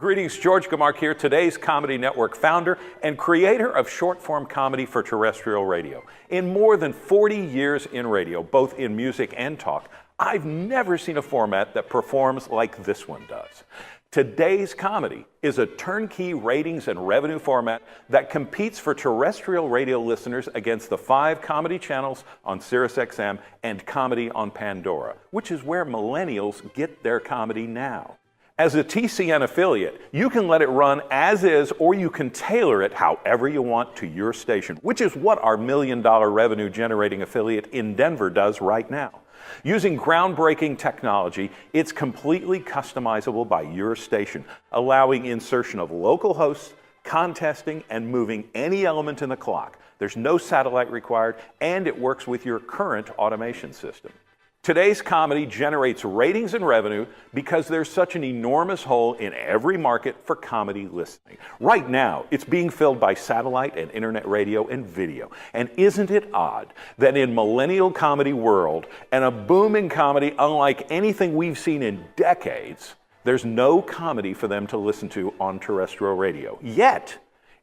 Greetings, George Gamark here, today's Comedy Network founder and creator of short-form comedy for terrestrial radio. In more than 40 years in radio, both in music and talk, I've never seen a format that performs like this one does. Today's Comedy is a turnkey ratings and revenue format that competes for terrestrial radio listeners against the 5 comedy channels on SiriusXM and comedy on Pandora, which is where millennials get their comedy now. As a TCN affiliate, you can let it run as is, or you can tailor it however you want to your station, which is what our $1 million revenue generating affiliate in Denver does right now. Using groundbreaking technology, it's completely customizable by your station, allowing insertion of local hosts, contesting, and moving any element in the clock. There's no satellite required, and it works with your current automation system. Today's Comedy generates ratings and revenue because there's such an enormous hole in every market for comedy listening. Right now, it's being filled by satellite and internet radio and video. And isn't it odd that in millennial comedy world and a booming comedy unlike anything we've seen in decades, there's no comedy for them to listen to on terrestrial radio. Yet,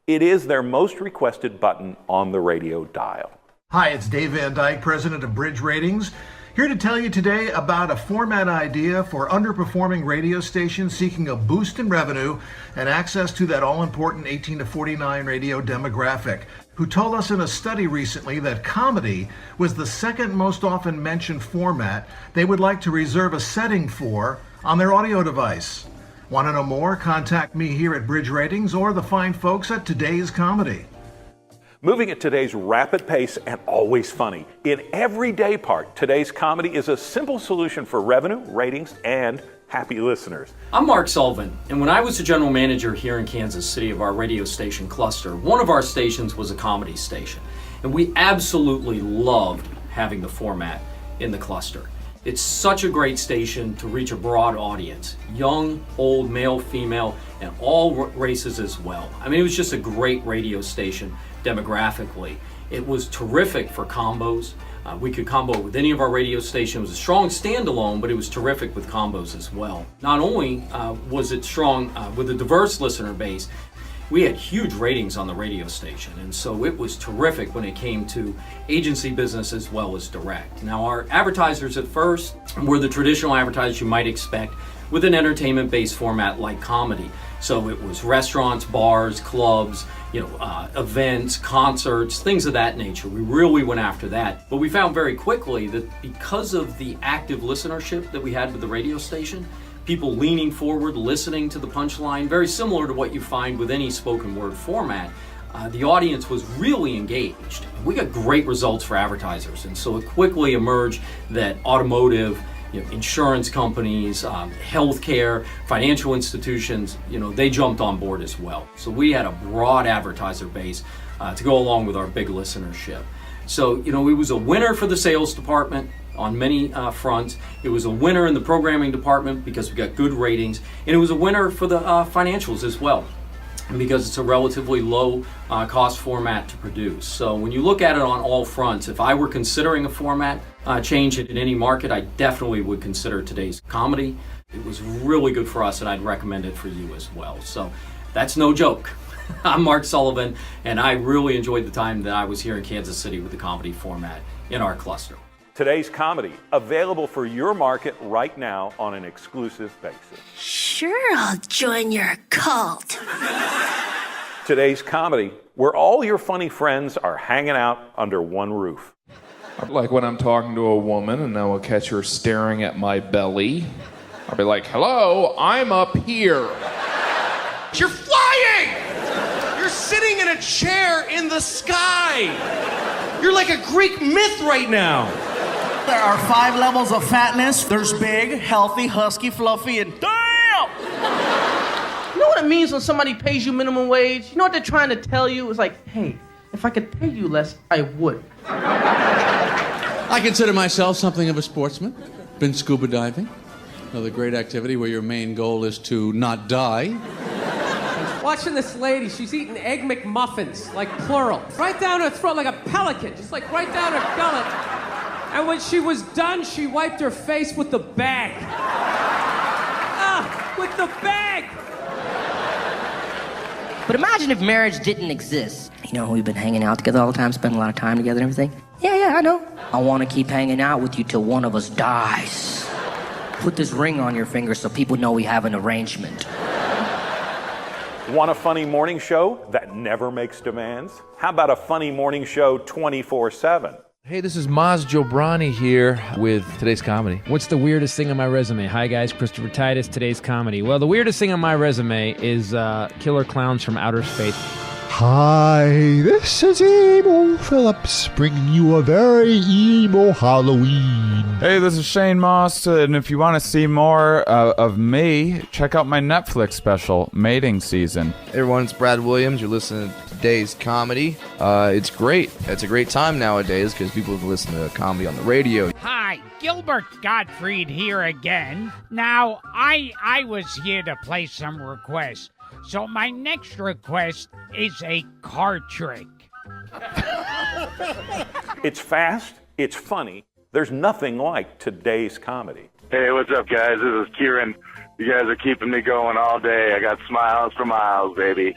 it is their most requested button on the radio dial. Hi, it's Dave Van Dyke, president of Bridge Ratings. Here to tell you today about a format idea for underperforming radio stations seeking a boost in revenue and access to that all-important 18 to 49 radio demographic, who told us in a study recently that comedy was the second most often mentioned format they would like to reserve a setting for on their audio device. Want to know more? Contact me here at Bridge Ratings or the fine folks at Today's Comedy. Moving at today's rapid pace and always funny. In every day part, Today's Comedy is a simple solution for revenue, ratings, and happy listeners. I'm Mark Sullivan, and when I was the general manager here in Kansas City of our radio station cluster, one of our stations was a comedy station. And we absolutely loved having the format in the cluster. It's such a great station to reach a broad audience, young, old, male, female, and all races as well. I mean, it was just a great radio station demographically. It was terrific for combos. We could combo with any of our radio stations. It was a strong standalone, but it was terrific with combos as well. Not only was it strong with a diverse listener base, we had huge ratings on the radio station, and so it was terrific when it came to agency business as well as direct. Now, our advertisers at first were the traditional advertisers you might expect with an entertainment-based format like comedy. So it was restaurants, bars, clubs, events, concerts, things of that nature. We really went after that. But we found very quickly that because of the active listenership that we had with the radio station, people leaning forward, listening to the punchline, very similar to what you find with any spoken word format, the audience was really engaged. We got great results for advertisers, and so it quickly emerged that automotive, insurance companies, healthcare, financial institutions, they jumped on board as well. So we had a broad advertiser base to go along with our big listenership. So, it was a winner for the sales department on many fronts. It was a winner in the programming department because we got good ratings, and it was a winner for the financials as well, because it's a relatively low cost format to produce. So when you look at it on all fronts, if I were considering a format change in any market, I definitely would consider Today's Comedy. It was really good for us, and I'd recommend it for you as well. So that's no joke. I'm Mark Sullivan, and I really enjoyed the time that I was here in Kansas City with the comedy format in our cluster. Today's Comedy, available for your market right now on an exclusive basis. Sure, I'll join your cult. Today's Comedy, where all your funny friends are hanging out under one roof. Like when I'm talking to a woman and I will catch her staring at my belly, I'll be like, hello, I'm up here. You're flying! You're sitting in a chair in the sky. You're like a Greek myth right now. There are 5 levels of fatness. There's big, healthy, husky, fluffy, and damn! You know what it means when somebody pays you minimum wage? You know what they're trying to tell you? It's like, hey, if I could pay you less, I would. I consider myself something of a sportsman. Been scuba diving. Another great activity where your main goal is to not die. Watching this lady, she's eating Egg McMuffins, like plural. Right down her throat like a pelican, just like right down her gullet. And when she was done, she wiped her face with the bag. With the bag! But imagine if marriage didn't exist. You know, we've been hanging out together all the time, spending a lot of time together and everything. Yeah, I know. I want to keep hanging out with you till one of us dies. Put this ring on your finger so people know we have an arrangement. Want a funny morning show that never makes demands? How about a funny morning show 24/7? Hey, this is Maz Jobrani here with Today's Comedy. What's the weirdest thing on my resume? Hi guys, Christopher Titus, Today's Comedy. Well, the weirdest thing on my resume is Killer Clowns from Outer Space. Hi, this is Emo Phillips bringing you a very emo Halloween. Hey, this is Shane Moss, and if you want to see more of me, check out my Netflix special, Mating Season. Hey everyone, it's Brad Williams. You're listening to Today's Comedy. It's great. It's a great time nowadays because people can listen to comedy on the radio. Hi, Gilbert Gottfried here again. Now, I was here to play some requests. So my next request is a card trick. It's fast, it's funny. There's nothing like Today's Comedy. Hey, what's up, guys? This is Kieran. You guys are keeping me going all day. I got smiles for miles, baby.